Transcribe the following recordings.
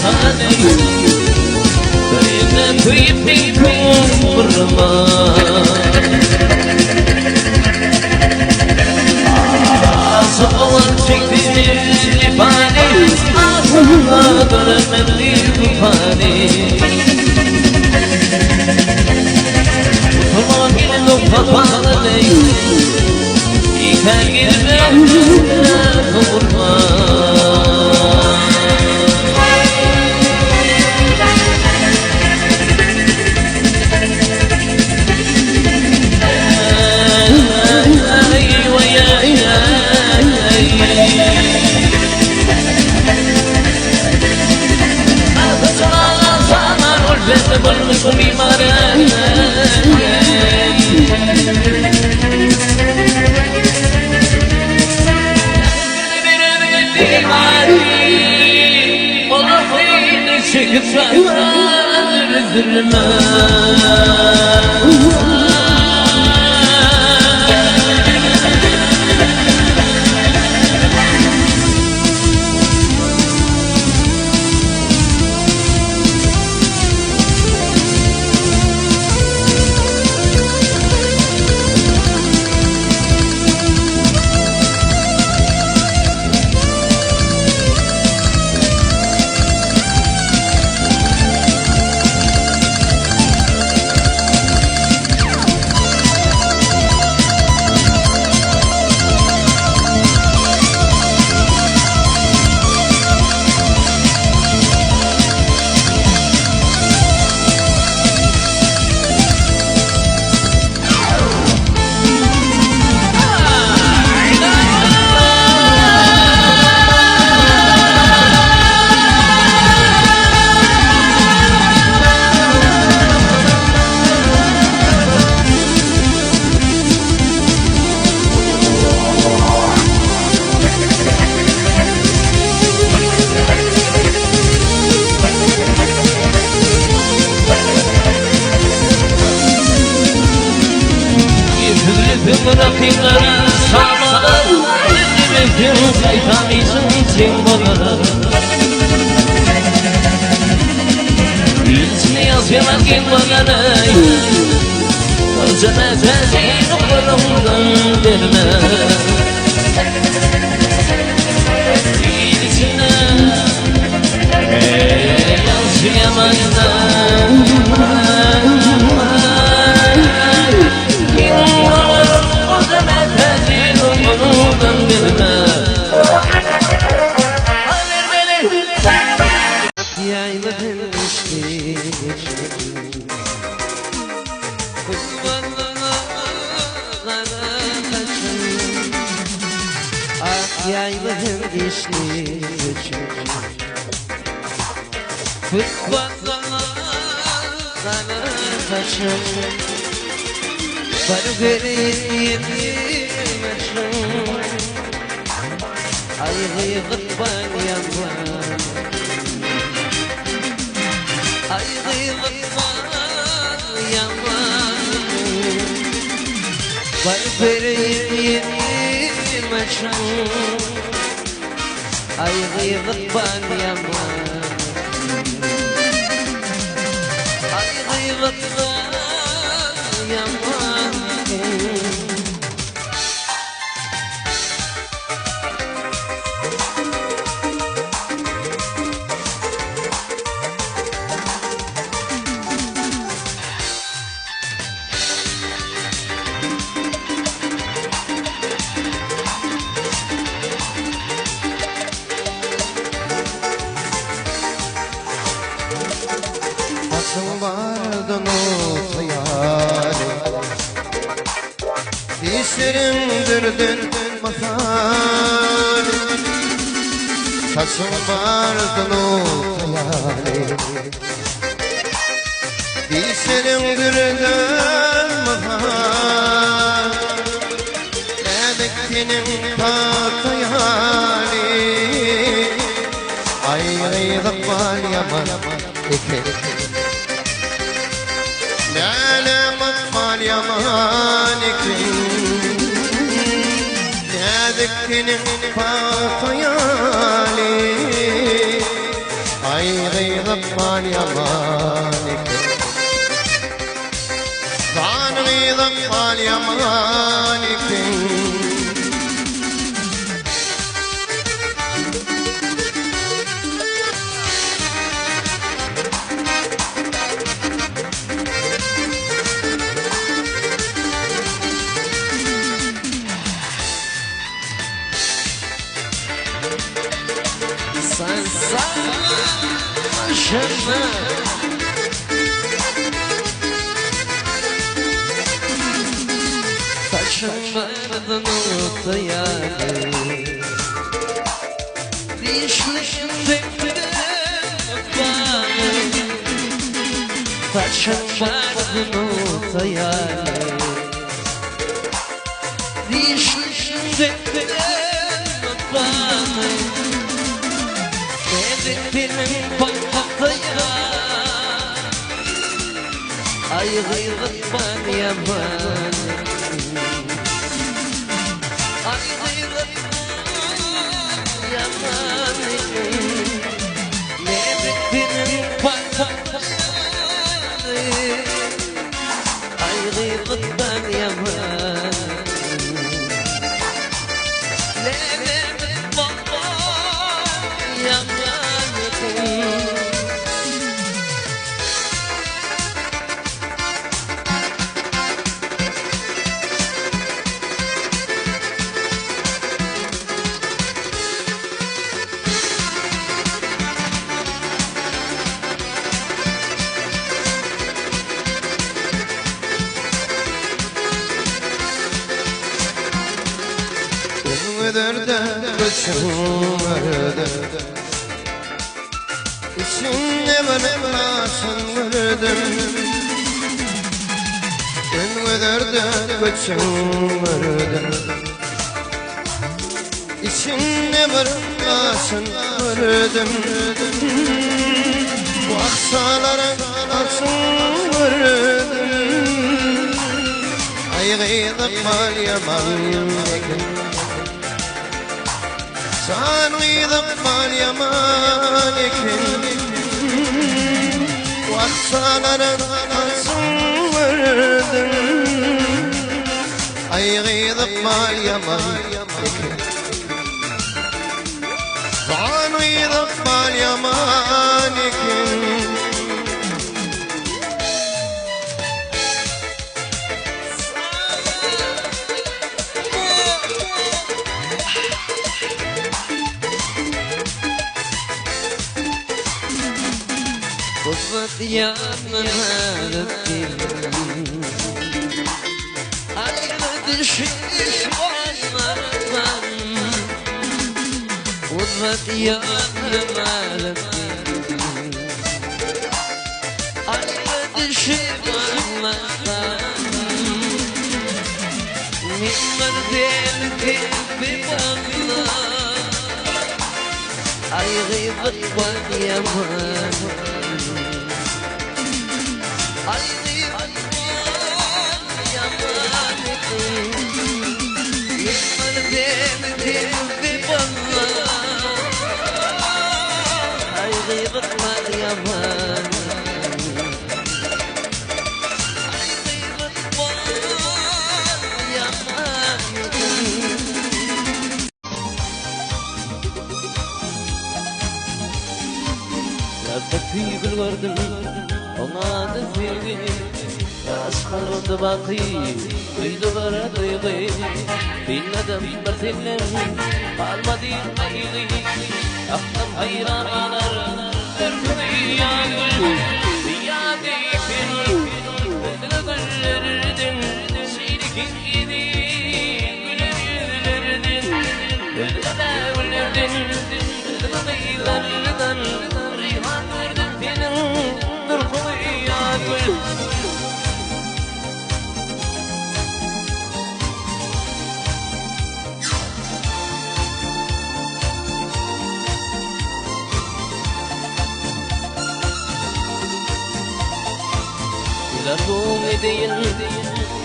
صاني بين كيفكم بالرمان صور شكلي اللي فاني أصدر من اللي فاني وطلعك إنه فضلني يكاين ذكرني فاطيالي Taşınmadın ortaya Dişleşimde Taşınmadın ortaya Dişleşimde Dediklerim patlataya Ay gıyretman yaman Ay gıyretman yaman Dediklerim patlataya Ay gıyretman yaman Derde kaçırmadım İçinde bana sanırdım Ben derde kaçırmadım İçinde bana sanırdım Bu aksalara sanırdım Ay gıydık mal yaman Sanıydım mal yamanıken Vaksalara asılırdım Aygıydım mal yamanıken Sanıydım mal yamanıken Kudret yanına öptüm Ayrı düşmüş onlardan Kudret yanına öptüm Ayrı düşmüş onlardan Minber değil bir bakla Ay gıybet var yaman Ay gıybet var yaman Minber değil bir bakla Ay gıybet var yaman Ay gıybet var yaman Yazdık bir gül gördüm, ona da sevdim Aşkın bakı, duydu bana duygu Dinledim bir senem, kalmadı ayı Aklım hayran anar, dördü yağmur Ziyadeyken, gözüne güllerdin Şirikin gibi, güler yüzlerdin Gözüne güllerdin, gözüne kıyılardan Reyhan verdin senin, dur koyuya gül Güler bu edeyin,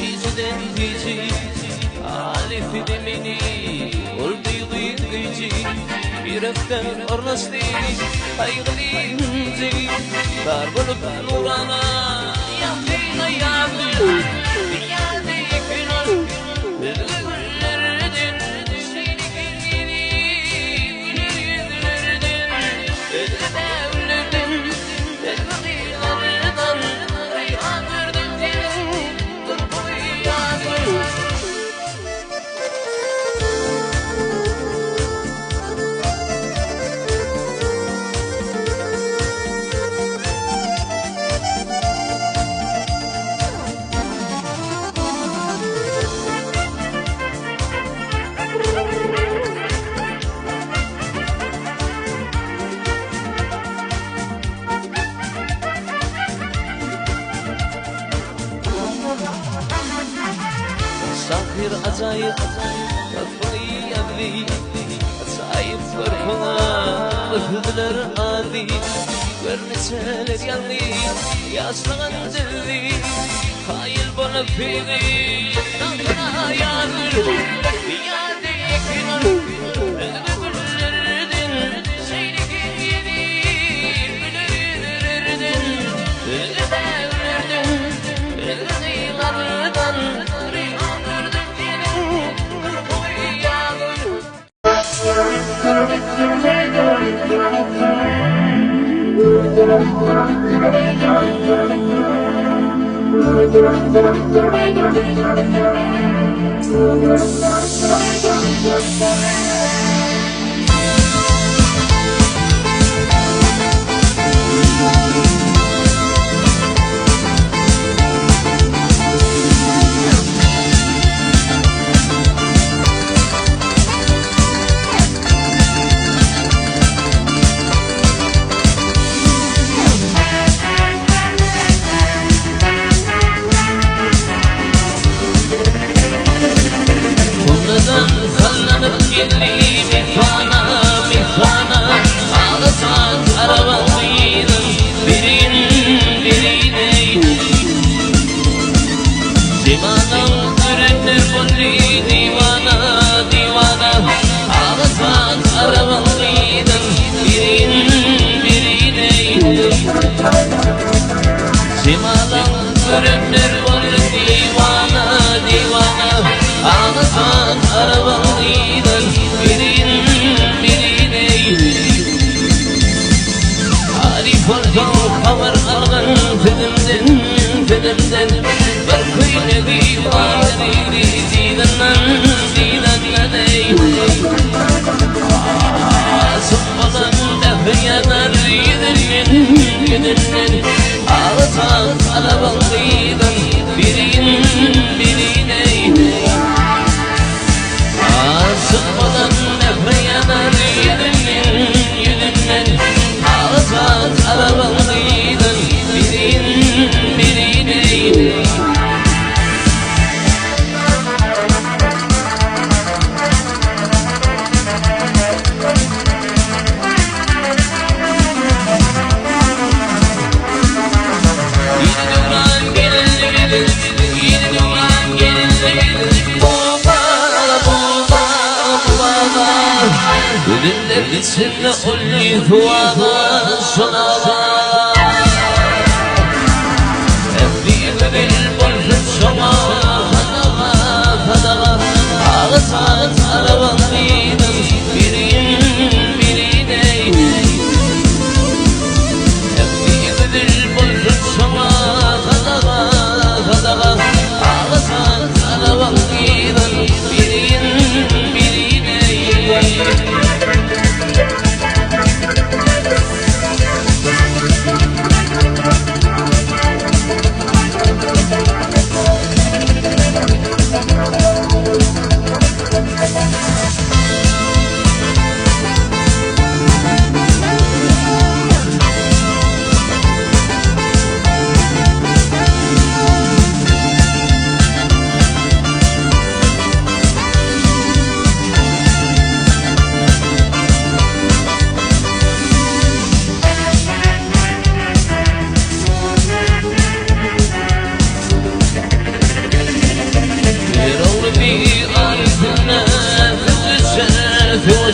bizden bizi Alif demini, olduydu gücü Bir öften ornaslı, aygılımızı Dar bulup nurana, yaptığına yardım Dünyada günah, üzgünlerden Seni kendini, güler yüzlerden Özlemevlerden, özgürlerden Reyhan verdin senin, dur koyuya gül Tatmayı yadli Sahip korkuna Öpüdüler adi Görmeseler yandı Yaslığın dildi Hayır bana fili Dağına yanır Dünyada yakınır Öldürürdün Seyrekir yedi Öldürürdün Öldürürdün Öldürürdün Rihandırdın yedim Kırboy yağdır Bundan sallanıp geldi mihvana Ağlasan arabanlıydın birine Divanam sürenler bolli divana Ağlasan arabanlıydın birine Divanam sürenler bolli divana Ağlasan arabanlıydın birine Arif oldu haber algan Fedimden Barkıyla divaneli Didan ey Sıkmadan defe yanar Gidin Ağlasan arabanlıydın birine Sıkmadan nefre yanar yüzünden Ağlasan arabanlıydın birine Yedi duran gelin Ödüller içinde olli huvada sonada Efliğime bir bolsun sona Fadağa Ağlasan arabanlıydın birine Efliğime bir bolsun sona Fadağa Ağlasan arabanlıydın birine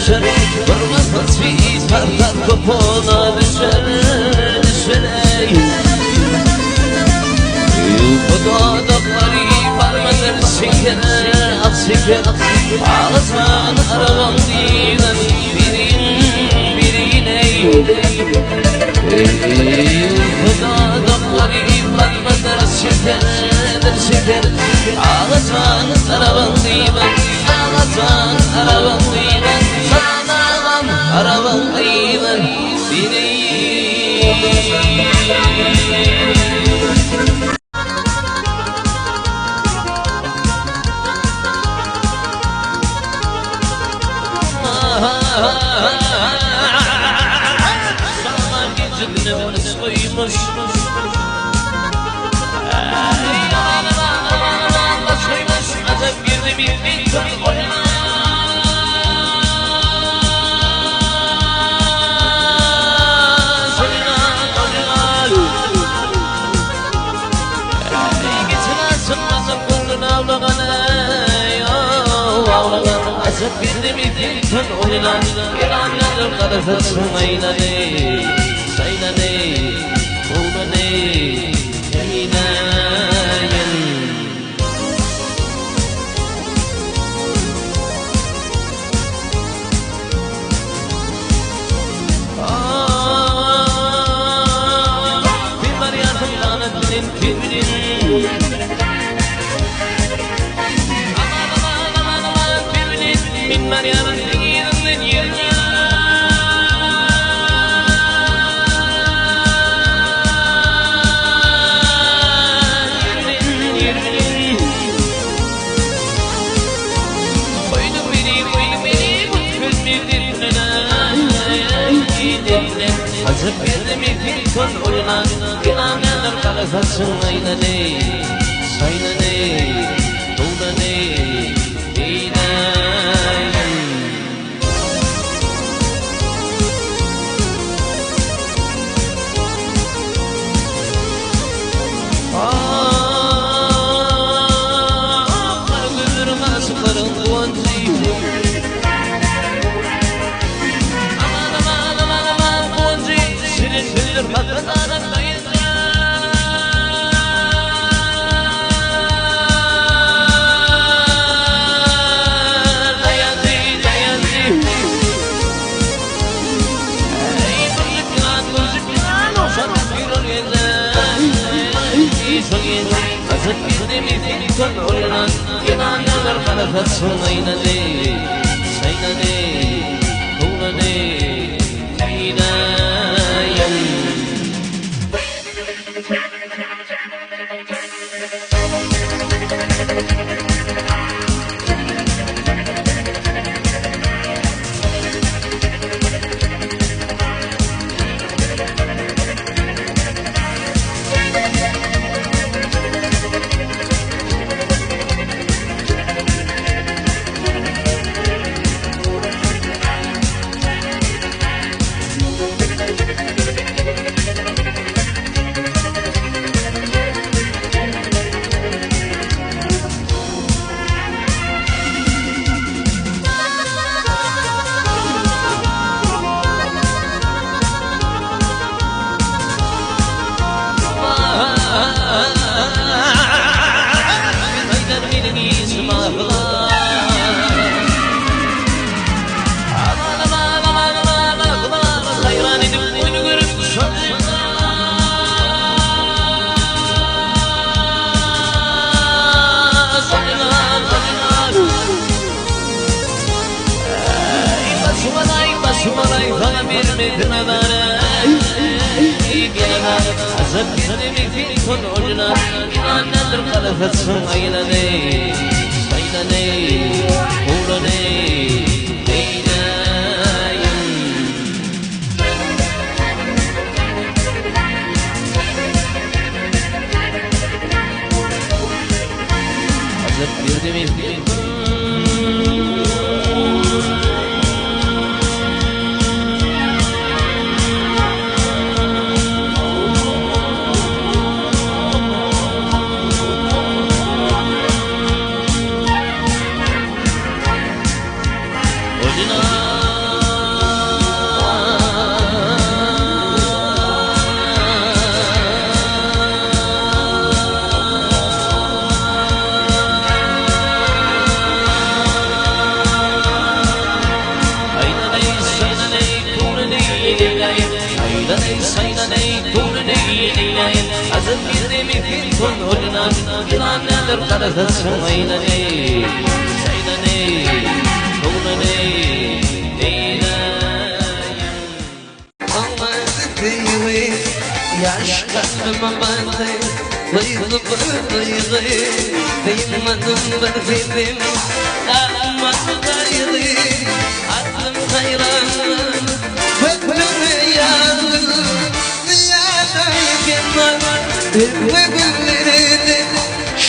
düşer Durmaz bir tartar kopuna düşer ey Yufadadakları parmadır şeker Ağlasman arabam dilen birine Yufadadakları parmadır şeker Ağlasman arabam dilen Ağlasman arabam dilen Sanağam arabam dilen birine Zaman gecimde beni soymuş Soymuş, acep girdi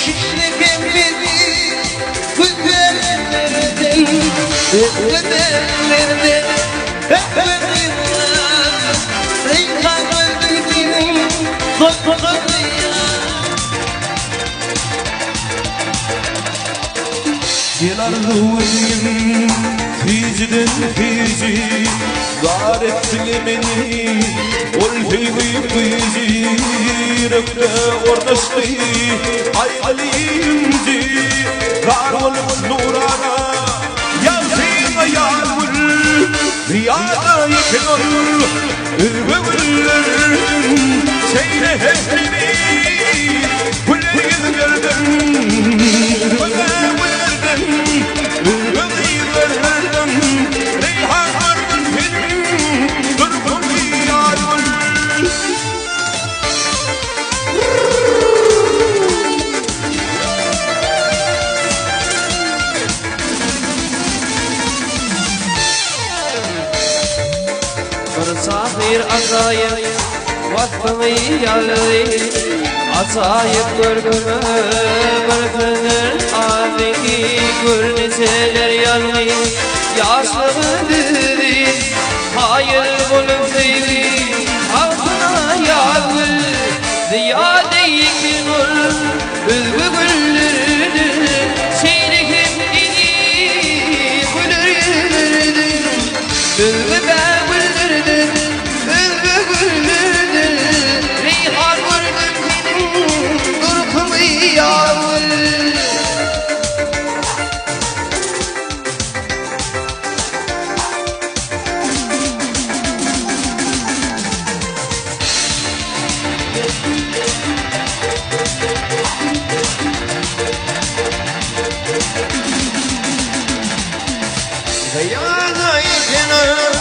Şimdi Bedenlerde hep verilen Reyhan öldürdüm Zorluya Yalarlıyım Fizden fizi Garetli beni Ol feyvi fizi Rökte ordaştı Ayaliyimdi Gar ol nurana Yazıyla yarvul Riyada yıkınır Ürvüller Seyre hepsini Kulleyiz gördüm Sahir azayım Vakfımı yalıyım Atayıp görgümü Bırakılır ağabey Gürniseler yanmayı Yaşlımı dedi Hayır bulup sevdi Altına yağmur Ziyade-i nur Üzgü güldürdü Şeylikim idi Güldürdü Üzgü ben güldürdü Üzgü güldürdü Reyhan vurdum benim Durkumu yağmur Riyada yıkınır